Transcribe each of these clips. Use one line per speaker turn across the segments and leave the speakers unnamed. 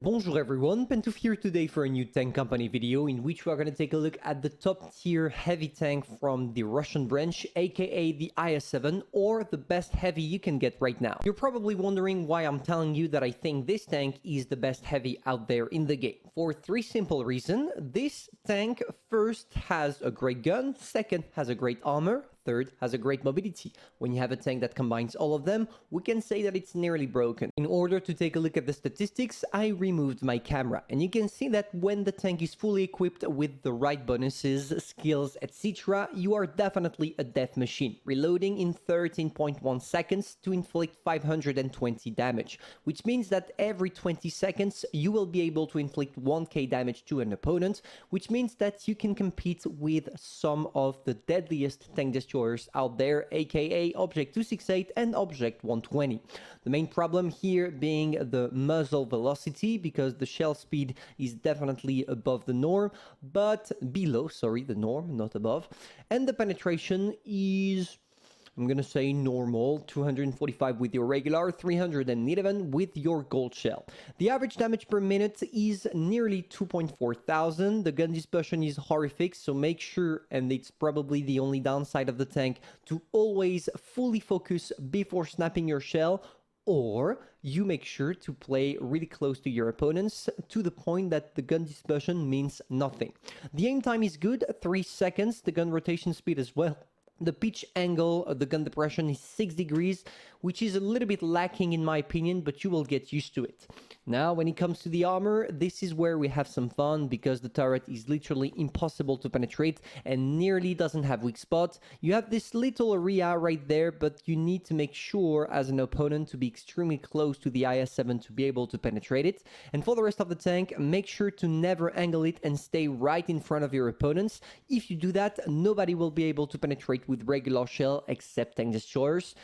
Bonjour everyone, Pantoufleee here today for a new tank company video in which we are going to take a look at the top tier heavy tank from the Russian branch, aka the IS-7, or the best heavy you can get right now. You're probably wondering why I'm telling you that I think this tank is the best heavy out there in the game. For three simple reasons. This tank first has a great gun, second has a great armor, third has a great mobility. When you have a tank that combines all of them, we can say that it's nearly broken. In order to take a look at the statistics, I removed my camera, and you can see that when the tank is fully equipped with the right bonuses, skills, etc., you are definitely a death machine, reloading in 13.1 seconds to inflict 520 damage, which means that every 20 seconds you will be able to inflict 1k damage to an opponent, which means that you can compete with some of the deadliest tank destroyers out there, aka Object 268 and Object 120. The main problem here being the muzzle velocity, because the shell speed is definitely above the norm, but below, sorry, the norm, not above. And the penetration is, I'm gonna say normal, 245 with your regular, 311 with your gold shell. The average damage per minute is nearly 2.4 thousand. The gun dispersion is horrific, so make sure, and it's probably the only downside of the tank, to always fully focus before snapping your shell, or you make sure to play really close to your opponents to the point that the gun dispersion means nothing. The aim time is good, 3 seconds, the gun rotation speed as well. The pitch angle of the gun depression is 6 degrees, which is a little bit lacking in my opinion, but you will get used to it. Now, when it comes to the armor, this is where we have some fun, because the turret is literally impossible to penetrate and nearly doesn't have weak spot. You have this little area right there, but you need to make sure as an opponent to be extremely close to the IS-7 to be able to penetrate it. And for the rest of the tank, make sure to never angle it and stay right in front of your opponents. If you do that, nobody will be able to penetrate with regular shell except tank destroyers.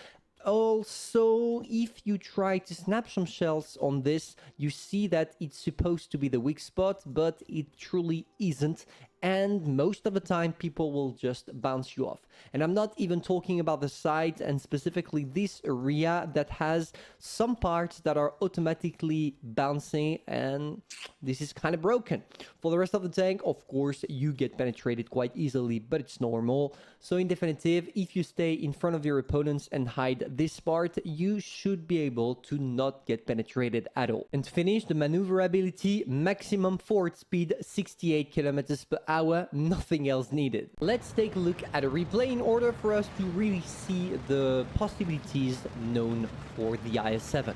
Also, if you try to snap some shells on this, you see that it's supposed to be the weak spot, but it truly isn't. And most of the time, people will just bounce you off. And I'm not even talking about the sides and specifically this area that has some parts that are automatically bouncing, and this is kind of broken. For the rest of the tank, of course, you get penetrated quite easily, but it's normal. So in definitive, if you stay in front of your opponents and hide this part, you should be able to not get penetrated at all. And to finish, the maneuverability, maximum forward speed 68 kilometers per hour, nothing else needed. Let's take a look at a replay in order for us to really see the possibilities known for the IS-7.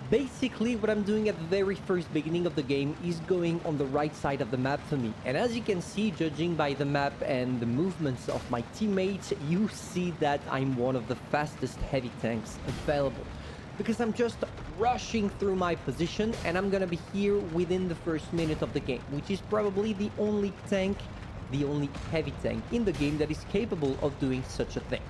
Basically, what I'm doing at the very first beginning of the game is going on the right side of the map for me. And as you can see, judging by the map and the movements of my teammates, you see that I'm one of the fastest heavy tanks available, because I'm just rushing through my position, and I'm gonna be here within the first minute of the game, which is probably the only tank, the only heavy tank in the game that is capable of doing such a thing.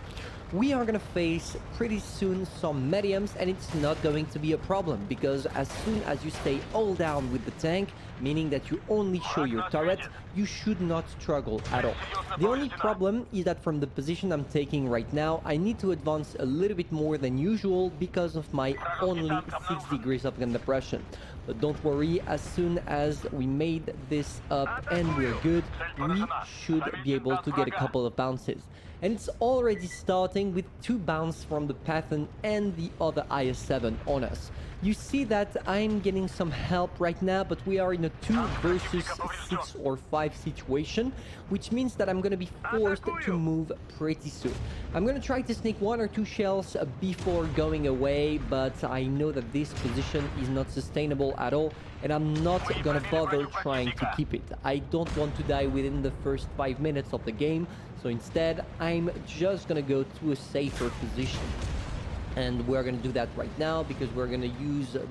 We are gonna face pretty soon some mediums, and it's not going to be a problem, because as soon as you stay all down with the tank, meaning that you only show your turret, you should not struggle at all. The only problem is that from the position I'm taking right now, I need to advance a little bit more than usual because of my only 6 degrees of gun depression. But don't worry, as soon as we made this up and we're good, we should be able to get a couple of bounces. And it's already starting with 2 bounces from the Pathan and the other IS-7 on us. You see that I'm getting some help right now, but we are in a 2 versus 6 or 5 situation, which means that I'm going to be forced to move pretty soon. I'm going to try to sneak 1 or 2 shells before going away, but I know that this position is not sustainable at all, and I'm not going to bother trying to keep it. I don't want to die within the first 5 minutes of the game, so instead I'm just going to go to a safer position. And we're going to do that right now, because we're going to use the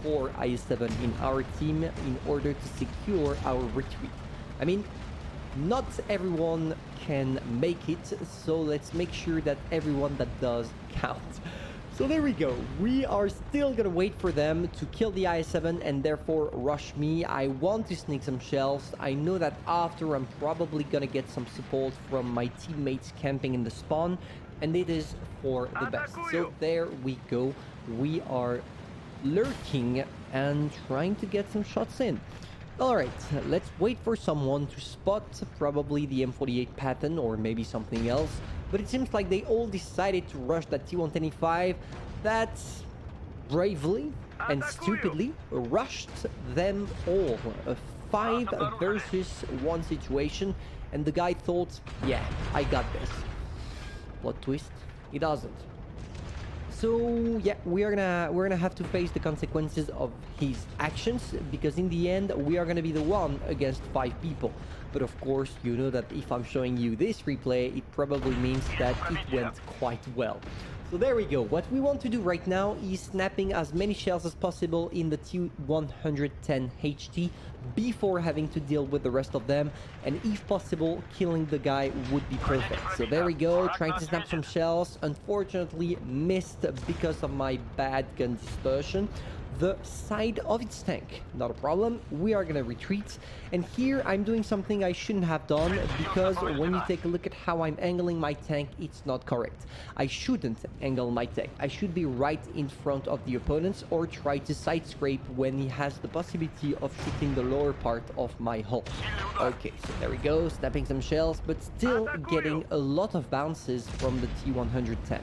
poor IS-7 in our team in order to secure our retreat. I mean, not everyone can make it, so let's make sure that everyone that does counts. So there we go. We are still gonna wait for them to kill the IS-7 and therefore rush me. I want to sneak some shells. I know that after I'm probably gonna get some support from my teammates camping in the spawn, and it is for the best. So there we go. We are lurking and trying to get some shots in. Alright, let's wait for someone to spot probably the M48 pattern or maybe something else. But it seems like they all decided to rush that T-125. That's bravely and stupidly rushed them all. A 5 versus 1 situation. And the guy thought, yeah, I got this. Plot twist, he doesn't. So yeah, we're gonna have to face the consequences of his actions, because in the end we are gonna be the one against 5 people. But of course, you know that if I'm showing you this replay, it probably means that it went quite well. So there we go. What we want to do right now is snapping as many shells as possible in the T-110 HT before having to deal with the rest of them, and if possible, killing the guy would be perfect. So there we go, trying to snap some shells. Unfortunately, missed because of my bad gun dispersion. The side of its tank, not a problem. We are gonna retreat, and here I'm doing something I shouldn't have done, because when you take a look at how I'm angling my tank, it's not correct. I shouldn't angle my tank. I should be right in front of the opponents or try to side scrape when he has the possibility of shooting the lower part of my hull. Okay, so there we go, snapping some shells, but still getting a lot of bounces from the T-110.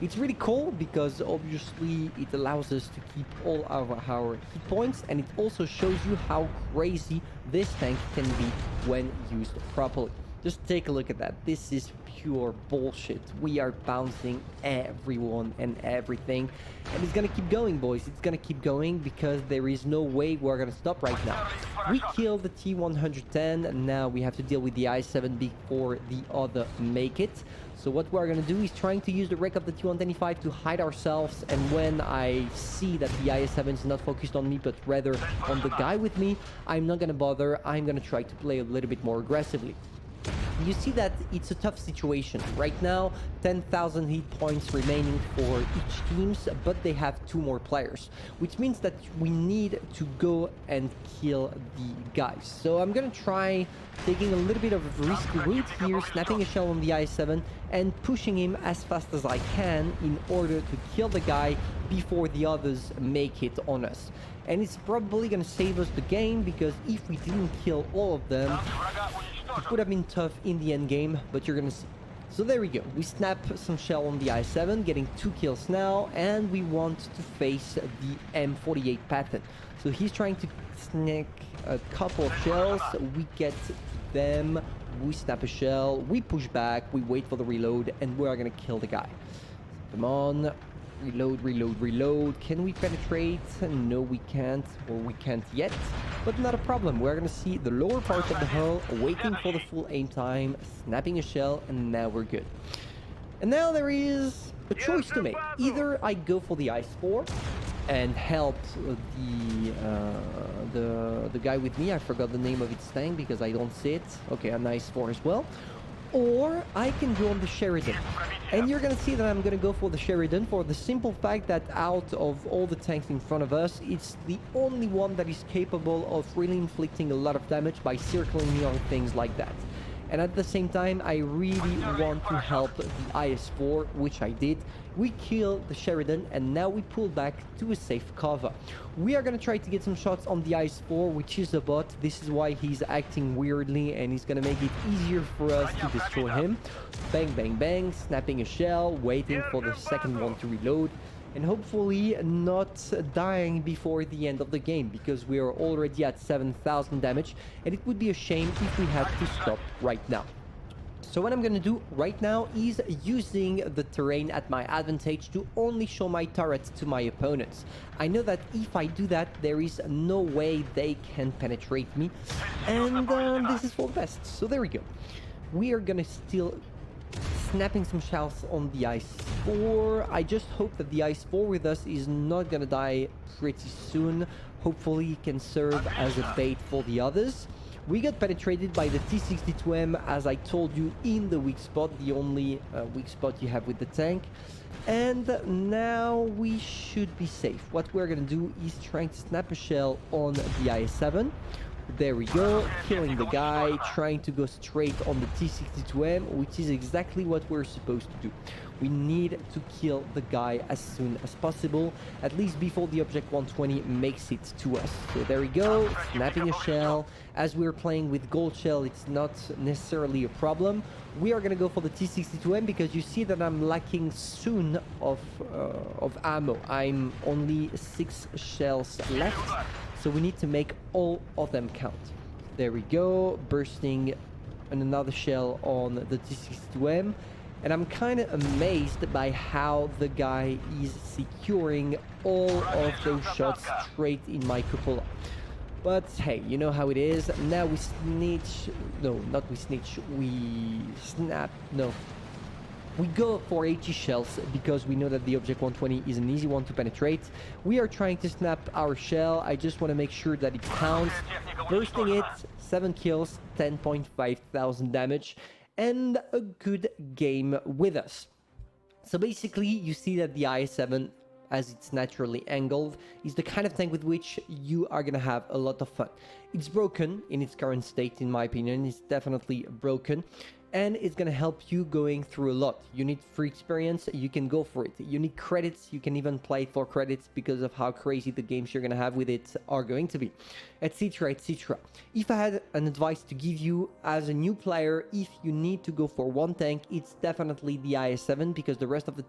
It's really cool because obviously it allows us to keep all of our hit points, and it also shows you how crazy this tank can be when used properly. Just take a look at that. This is pure bullshit. We are bouncing everyone and everything, and it's gonna keep going, boys. It's gonna keep going because there is no way we're gonna stop right now. We killed the T-110, and now we have to deal with the IS-7 before the other make it. So what we're gonna do is trying to use the wreck of the T-125 to hide ourselves, and when I see that the IS-7 is not focused on me but rather on the guy with me, I'm not gonna bother. I'm gonna try to play a little bit more aggressively. You see that it's a tough situation. Right now, 10,000 hit points remaining for each teams, but they have 2 more players, which means that we need to go and kill the guys. So I'm gonna try taking a little bit of a risky route here, snapping a shell on the IS-7 and pushing him as fast as I can in order to kill the guy before the others make it on us. And it's probably gonna save us the game, because if we didn't kill all of them, it would have been tough in the end game, but you're gonna see. So there we go. We snap some shell on the IS-7, getting 2 kills now, and we want to face the M48 pattern. So he's trying to snag a couple of shells. We get to them, we snap a shell, we push back, we wait for the reload, and we are gonna kill the guy. Come on. Reload, reload, reload. Can we penetrate? No, we can't, or we can't yet, but not a problem. We're gonna see the lower part of the hull, waiting for the full aim time, snapping a shell, and now we're good. And now there is a choice to make. Either I go for the IS-4 and help the guy with me. I forgot the name of its tank because I don't see it. Okay, an IS-4 as well. Or I can go on the Sheridan. And you're gonna see that I'm gonna go for the Sheridan for the simple fact that out of all the tanks in front of us, it's the only one that is capable of really inflicting a lot of damage by circling me on things like that. And at the same time, I really want to help the IS-4, which I did. We killed the Sheridan, and now we pull back to a safe cover. We are gonna try to get some shots on the IS-4, which is a bot. This is why he's acting weirdly, and he's gonna make it easier for us to destroy him. Bang, bang, bang, snapping a shell, waiting for the second one to reload, and hopefully not dying before the end of the game, because we are already at 7,000 damage, and it would be a shame if we had to stop right now. So what I'm gonna do right now is using the terrain at my advantage to only show my turrets to my opponents. I know that if I do that, there is no way they can penetrate me, and this is for the best. So there we go. We are gonna still snapping some shells on the IS-4. I just hope that the IS-4 with us is not gonna die pretty soon. Hopefully it can serve as a bait for the others. We got penetrated by the T-62M, as I told you, in the weak spot, the only weak spot you have with the tank. And now we should be safe. What we're gonna do is trying to snap a shell on the IS-7. There we go, killing the guy, trying to go straight on the T-62M, which is exactly what we're supposed to do. We need to kill the guy as soon as possible, at least before the Object 120 makes it to us. So there we go, snapping a shell. As we're playing with gold shell, it's not necessarily a problem. We are gonna go for the T62M because you see that I'm lacking soon of ammo. I'm only 6 shells left, so we need to make all of them count. There we go, bursting another shell on the T62M. And I'm kind of amazed by how the guy is securing all of those shots straight in my cupola. But hey, you know how it is. Now we snitch. No, not we snitch. We snap. No. We go for 80 shells because we know that the Object 120 is an easy one to penetrate. We are trying to snap our shell. I just want to make sure that it counts. Bursting it, 7 kills, 10.5 thousand damage, and a good game with us. So basically, you see that the IS-7, as it's naturally angled, is the kind of tank with which you are gonna have a lot of fun. It's broken in its current state, in my opinion. It's definitely broken, and it's gonna help you going through a lot. You need free experience, you can go for it. You need credits, you can even play it for credits because of how crazy the games you're gonna have with it are going to be, etc, etc. If I had an advice to give you as a new player, if you need to go for one tank, it's definitely the IS-7 because the rest of the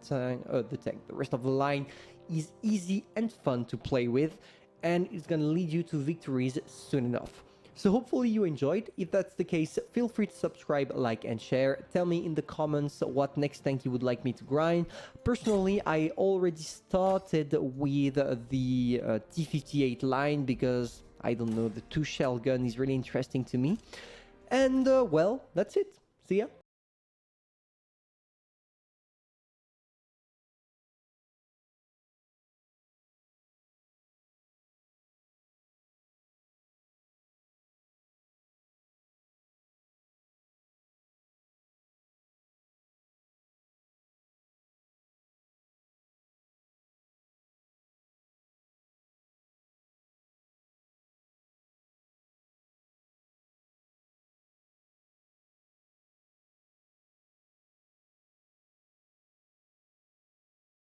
rest of the line is easy and fun to play with, and it's gonna lead you to victories soon enough. So hopefully you enjoyed. If that's the case, feel free to subscribe, like, and share. Tell me in the comments what next tank you would like me to grind. Personally, I already started with the T58 line because, I don't know, the 2-shell gun is really interesting to me. And, well, that's it. See ya.